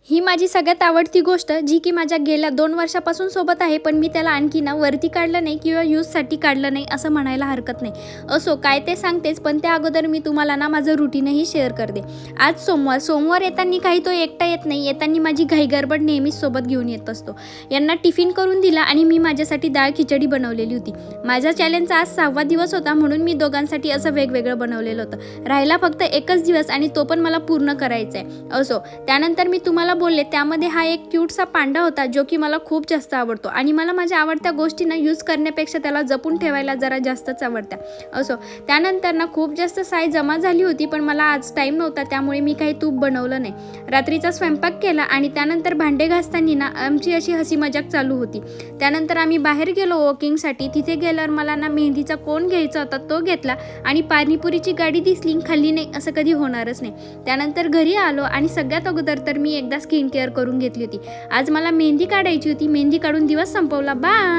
ही माझी सगळ्यात आवडती गोष्ट जी की माझ्या गेल्या 2 वर्षापासून सोबत आहे, पण मी त्याला आणखी ना वरती काढलं नाही किंवा यूजसाठी काढलं नाही असं म्हणायला हरकत नाही. असो काय ते सांगतेच, पण त्या अगोदर मी तुम्हाला ना माझं रुटीनही शेअर करते. आज सोमवार येताना काही तो एकटा येत नाही. येताना माझी घाई गडबड नेहमीच सोबत घेऊन येत असतो. यांना टिफिन करून दिला आणि मी माझ्यासाठी डाळ खिचडी बनवलेली होती. माझ्या चॅलेंजचा आज 6वा दिवस होता, म्हणून मी दोघांसाठी असं वेगवेगळं बनवलेलं होतं. राहिला फक्त एकच दिवस आणि तो पण मला पूर्ण करायचा आहे. असो त्यानंतर मी तुम्हाला बोलले त्यामध्ये हा एक क्यूटसा पांडा होता जो की मला खूप जास्त आवडतो आणि मला माझ्या आवडत्या गोष्टींना यूज करण्यापेक्षा त्याला जपून ठेवायला जरा जास्तच आवडतं. असो त्यानंतर ना खूप जास्त साय जमा झाली होती, पण मला आज टाईम नव्हता त्यामुळे मी काही तूप बनवलं नाही. रात्रीचा स्वयंपाक केला आणि त्यानंतर भांडे घासताना ना आमची अशी हसी मजाक चालू होती. त्यानंतर आम्ही बाहेर गेलो वॉकिंगसाठी. तिथे गेल्यावर मला ना मेहंदीचा कोन घ्यायचा होता, तो घेतला आणि पाणीपुरीची गाडी दिसली खाल्ली नाही असं कधी होणारच नाही. त्यानंतर घरी आलो आणि सगळ्यात अगोदर तर मी एकदा स्किन केअर करून घेतली होती. आज मला मेहंदी काढायची होती. मेहंदी काढून दिवस संपवला. बाय.